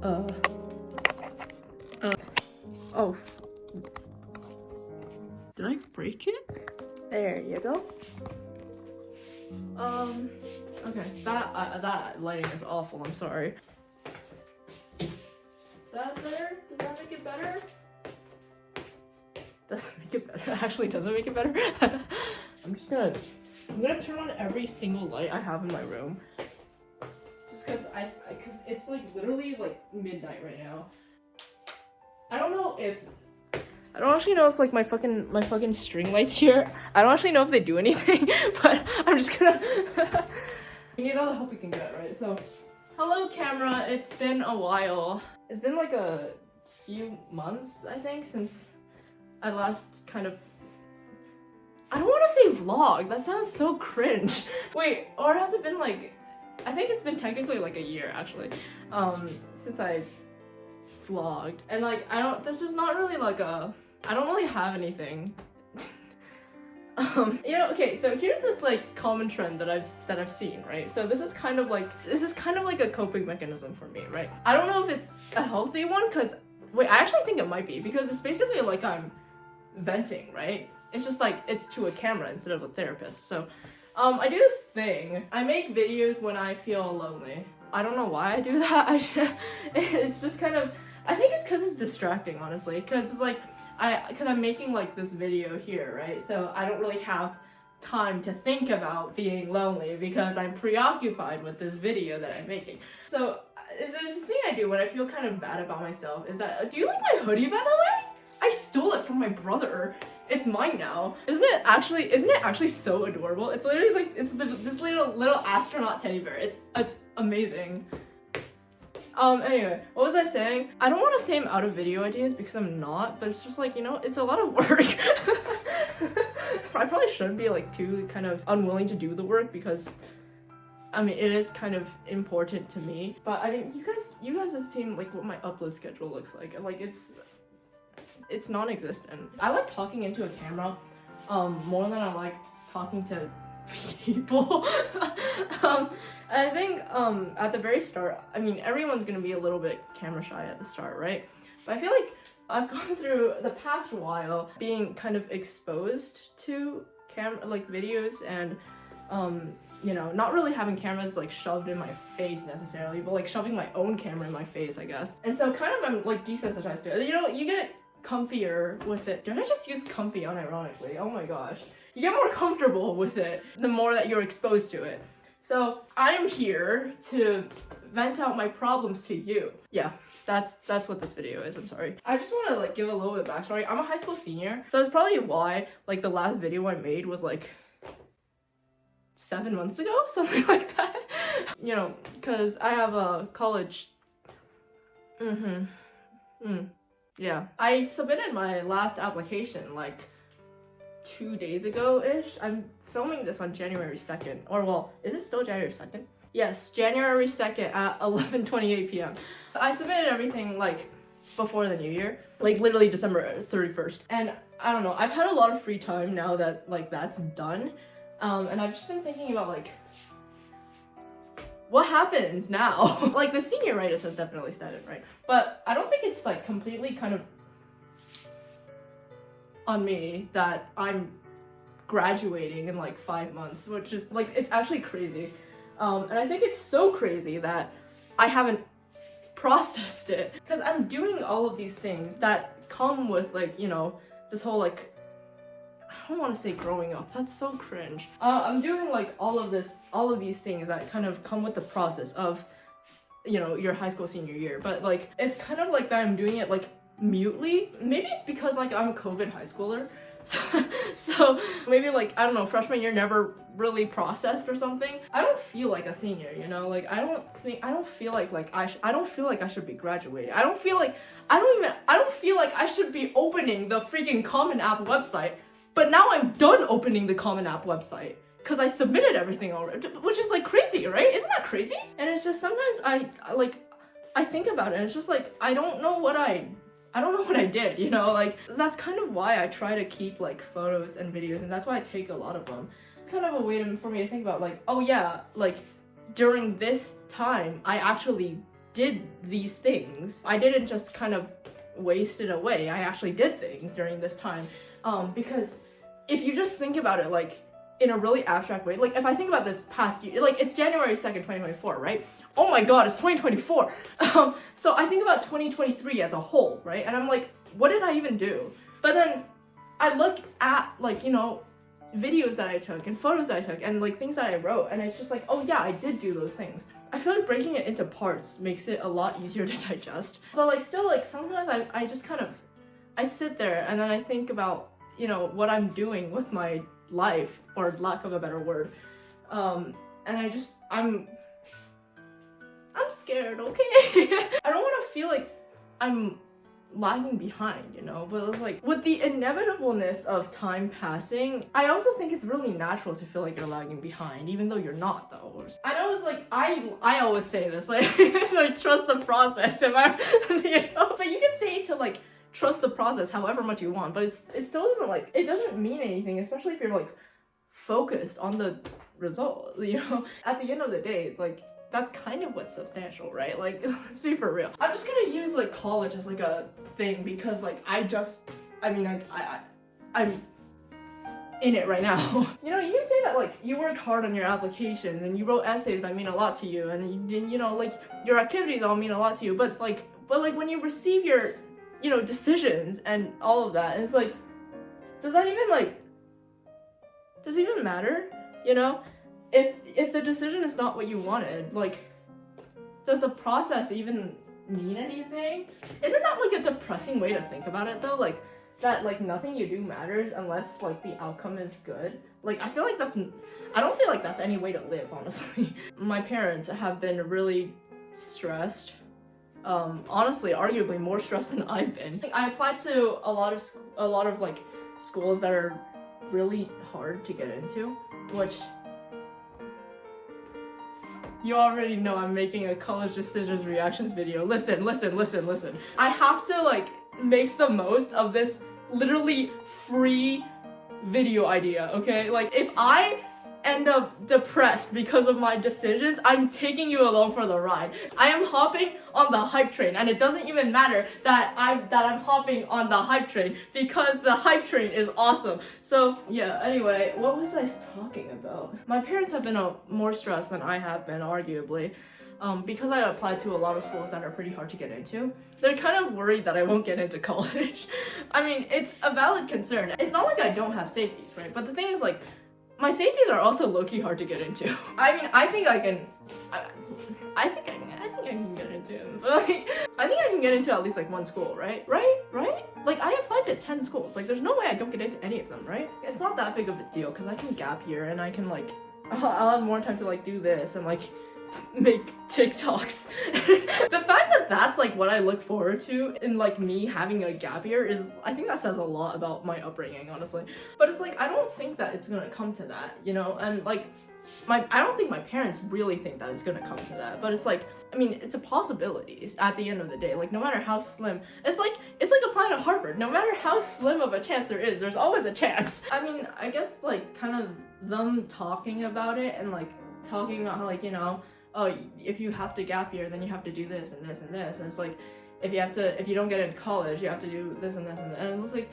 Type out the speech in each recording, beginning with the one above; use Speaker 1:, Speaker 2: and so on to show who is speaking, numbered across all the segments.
Speaker 1: Uh. Oh. Did I break it? There you go. Okay. That lighting is awful. I'm sorry. Is that better? Does that make it better? Doesn't make it better. Actually, doesn't make it better. I'm gonna turn on every single light I have in my room. Just cause it's like literally like midnight right now. I don't actually know if like my fucking string lights here, I don't actually know if they do anything, but I'm just gonna we need all the help we can get, right? So hello camera, it's been a while. It's been like a few months, I think, since I last kind of, I don't want to say vlog, that sounds so cringe. Wait, or has it been like, I think it's been technically like a year actually, since I vlogged. And like, this is not really like I don't really have anything. You know, okay, so here's this like common trend that I've seen, right? So this is kind of like a coping mechanism for me, right? I don't know if it's a healthy one, because wait, I actually think it might be, because it's basically like I'm venting, right? It's just like it's to a camera instead of a therapist. So I do this thing. I make videos when I feel lonely. I don't know why I do that. It's just kind of, I think it's because it's distracting, honestly, because it's like I'm making like this video here, right? So I don't really have time to think about being lonely because I'm preoccupied with this video that I'm making. So there's this thing I do when I feel kind of bad about myself, is that, do you like my hoodie, by the way? I stole it from my brother. It's mine now. Isn't it actually so adorable? It's literally like, it's this little astronaut teddy bear. It's amazing. Anyway, what was I saying? I don't want to say I'm out of video ideas because I'm not, but it's just like, you know, it's a lot of work. I probably shouldn't be like too kind of unwilling to do the work, because I mean, it is kind of important to me. But I mean, you guys have seen like what my upload schedule looks like. Like it's non-existent. I like talking into a camera more than I like talking to people. I think at the very start, I mean, everyone's gonna be a little bit camera shy at the start, right? But I feel like I've gone through the past while being kind of exposed to videos, and you know, not really having cameras like shoved in my face necessarily, but like shoving my own camera in my face, I guess. And so kind of I'm like desensitized to it. You know, you get comfier with it. Did I just use comfy unironically? Oh my gosh. You get more comfortable with it the more that you're exposed to it. So I am here to vent out my problems to you. Yeah, that's what this video is. I'm sorry. I just want to like give a little bit of backstory. I'm a high school senior, so that's probably why like the last video I made was like 7 months ago, something like that. You know, because I have a college. Yeah, I submitted my last application like 2 days ago-ish. I'm filming this on January 2nd. Or well, is it still January 2nd? Yes, January 2nd at 11:28 p.m. I submitted everything like before the new year, like literally December 31st. And I don't know, I've had a lot of free time now that like that's done. And I've just been thinking about like, what happens now? Like the senioritis has definitely said it, right? But I don't think it's like completely kind of on me that I'm graduating in like 5 months, which is like, it's actually crazy. And I think it's so crazy that I haven't processed it, because I'm doing all of these things that come with like, you know, this whole like, I don't want to say growing up, that's so cringe. I'm doing like all of these things that kind of come with the process of, you know, your high school senior year. But like, it's kind of like that I'm doing it like mutely. Maybe it's because like I'm a COVID high schooler. So maybe like, I don't know, freshman year never really processed or something. I don't feel like a senior, you know, like I don't feel like I don't feel like I should be graduating. I don't feel like I should be opening the freaking Common App website. But now I'm done opening the Common App website because I submitted everything already, which is like crazy, right? Isn't that crazy? And it's just sometimes I think about it and it's just like, I don't know what I did, you know? Like, that's kind of why I try to keep like photos and videos, and that's why I take a lot of them. It's kind of a way for me to think about like, oh yeah, like during this time I actually did these things. I didn't just kind of waste it away. I actually did things during this time. Because if you just think about it like in a really abstract way, like if I think about this past year, like it's January 2nd, 2024, right? Oh my god, it's 2024. So I think about 2023 as a whole, right? And I'm like, what did I even do? But then I look at like, you know, videos that I took and photos that I took and like things that I wrote, and it's just like, oh yeah, I did do those things. I feel like breaking it into parts makes it a lot easier to digest. But like still, like sometimes I just kind of, I sit there and then I think about, you know, what I'm doing with my life, for lack of a better word. And I'm scared, okay? I don't want to feel like I'm lagging behind, you know, but it's like with the inevitableness of time passing, I also think it's really natural to feel like you're lagging behind, even though you're not, though. I know it's like I always say this, like, like trust the process, you know, but you can say to like trust the process however much you want, but it still doesn't like, it doesn't mean anything, especially if you're like focused on the result, you know. At the end of the day, like that's kind of what's substantial, right? Like, let's be for real. I'm just gonna use like college as like a thing because like I'm in it right now. You know, you can say that like you worked hard on your applications and you wrote essays that mean a lot to you, and you know, like your activities all mean a lot to you, but like when you receive your, you know, decisions and all of that, it's like, does it even matter? You know? If the decision is not what you wanted, like, does the process even mean anything? Isn't that like a depressing way to think about it though? Like, that like nothing you do matters unless like the outcome is good. Like, I don't feel like that's any way to live, honestly. My parents have been really stressed. Honestly, arguably more stressed than I've been. I applied to a lot of like schools that are really hard to get into, which you already know I'm making a college decisions reactions video. Listen. I have to like make the most of this literally free video idea, okay? Like if I end up depressed because of my decisions, I'm taking you along for the ride. I am hopping on the hype train, and it doesn't even matter that I'm hopping on the hype train because the hype train is awesome. So yeah, anyway, what was I talking about? My parents have been more stressed than I have been, arguably. Because I applied to a lot of schools that are pretty hard to get into. They're kind of worried that I won't get into college. I mean, it's a valid concern. It's not like I don't have safeties, right? But the thing is, like, my safeties are also low-key hard to get into. I mean, I think I can get into them. But like, I think I can get into at least like one school, right? Right? Like, I applied to 10 schools. Like, there's no way I don't get into any of them, right? It's not that big of a deal because I can gap year and I can like, I'll have more time to like do this and like make TikToks. The fact that that's like what I look forward to in like me having a gap year is, I think that says a lot about my upbringing, honestly. But it's like, I don't think that it's gonna come to that, you know? And like, I don't think my parents really think that it's gonna come to that, but it's like, I mean, it's a possibility at the end of the day. Like, no matter how slim, it's like applying to Harvard. No matter how slim of a chance there is, there's always a chance. I mean, I guess like kind of them talking about it and like talking about how like, you know, oh, if you have to gap year, then you have to do this and this and this. And it's like, if you don't get into college, you have to do this and this and that. And it's like,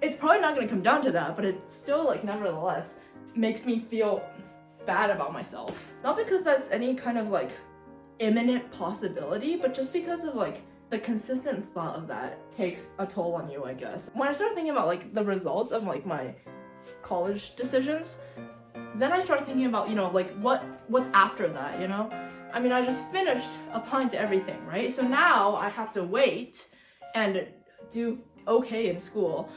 Speaker 1: it's probably not gonna come down to that, but it still like nevertheless makes me feel bad about myself. Not because that's any kind of like imminent possibility, but just because of like the consistent thought of that takes a toll on you, I guess. When I started thinking about like the results of like my college decisions, then I started thinking about, you know, like what's after that, you know? I mean, I just finished applying to everything, right? So now I have to wait and do okay in school.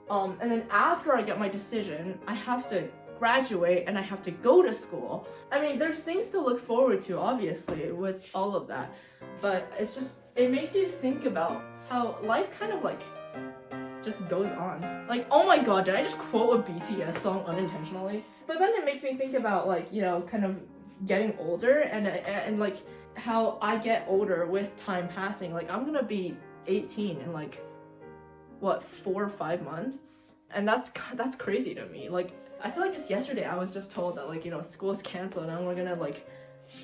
Speaker 1: And then after I get my decision, I have to graduate and I have to go to school. I mean, there's things to look forward to, obviously, with all of that. But it's just, it makes you think about how life kind of like just goes on. Like, oh my god, did I just quote a BTS song unintentionally? But then it makes me think about like, you know, kind of getting older and like how I get older with time passing. Like, I'm gonna be 18 in like, what, 4 or 5 months? And that's crazy to me. Like, I feel like just yesterday I was just told that like, you know, school's canceled and we're gonna like,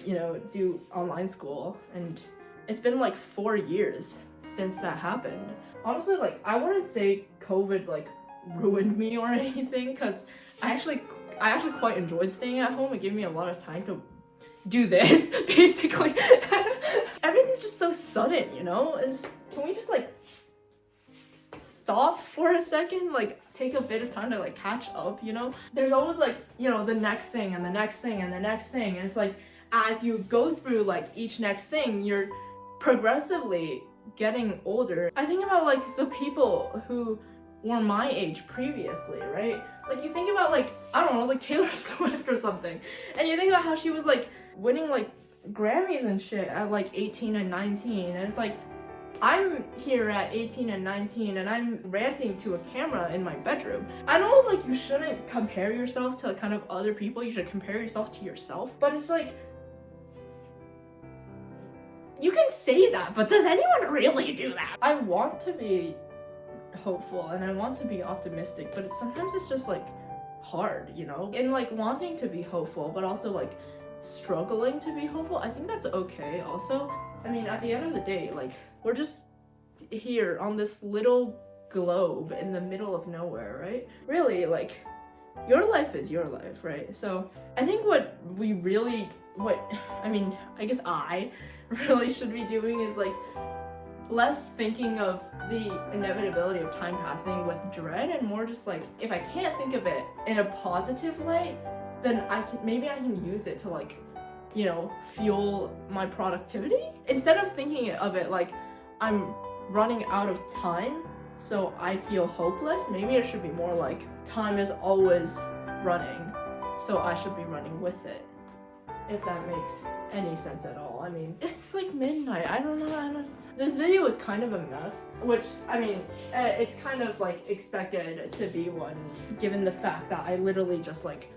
Speaker 1: you know, do online school. And it's been like 4 years since that happened. Honestly, like, I wouldn't say COVID like ruined me or anything, because I actually quite enjoyed staying at home. It gave me a lot of time to do this, basically. Everything's just so sudden, you know? Can we just like stop for a second? Like, take a bit of time to like catch up, you know? There's always like, you know, the next thing and the next thing and the next thing. And it's like, as you go through like each next thing, you're progressively getting older. I think about like the people who were my age previously, right? Like, you think about like, I don't know, like Taylor Swift or something, and you think about how she was like winning like Grammys and shit at like 18 and 19, and it's like, I'm here at 18 and 19 and I'm ranting to a camera in my bedroom. I know like you shouldn't compare yourself to kind of other people, you should compare yourself to yourself, but it's like, you can say that, but does anyone really do that? I want to be hopeful and I want to be optimistic, but sometimes it's just like hard, you know? And like wanting to be hopeful, but also like struggling to be hopeful, I think that's okay also. I mean, at the end of the day, like, we're just here on this little globe in the middle of nowhere, right? Really, like, your life is your life, right? So I think I guess I really should be doing is like less thinking of the inevitability of time passing with dread, and more just like, if I can't think of it in a positive light, then maybe I can use it to like, you know, fuel my productivity. Instead of thinking of it like I'm running out of time, so I feel hopeless, maybe it should be more like, time is always running, so I should be running with it. If that makes any sense at all. I mean, it's like midnight. I don't know. This video is kind of a mess, which, I mean, it's kind of like expected to be one, given the fact that I literally just like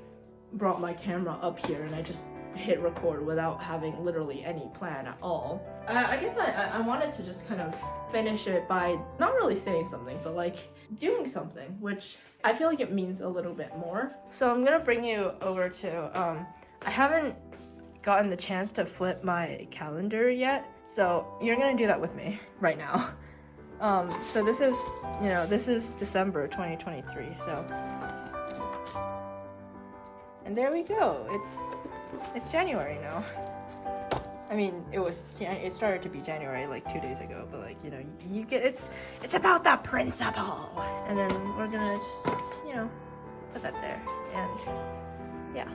Speaker 1: brought my camera up here and I just hit record without having literally any plan at all. I guess I wanted to just kind of finish it by not really saying something, but like doing something, which I feel like it means a little bit more. So I'm gonna bring you over to, I haven't gotten the chance to flip my calendar yet, so you're gonna do that with me right now. So this is, you know, this is December 2023, so, and there we go. It's January now. I mean, it started to be January like 2 days ago, but like, you know, you get, it's about that principle. And then we're gonna just, you know, put that there, and yeah.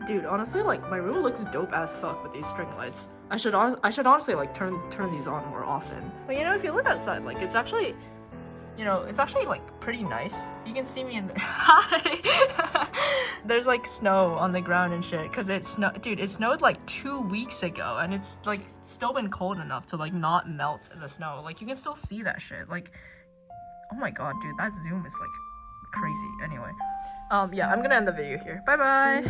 Speaker 1: Dude, honestly, like, my room looks dope as fuck with these string lights. I should honestly like turn these on more often. But you know, if you look outside, like, it's actually, you know, it's actually like pretty nice. You can see me in the hi. There's like snow on the ground and shit, cause it snowed like 2 weeks ago, and it's like still been cold enough to like not melt in the snow. Like, you can still see that shit. Like, oh my god, dude, that zoom is like crazy. Anyway, yeah, I'm gonna end the video here. Bye bye.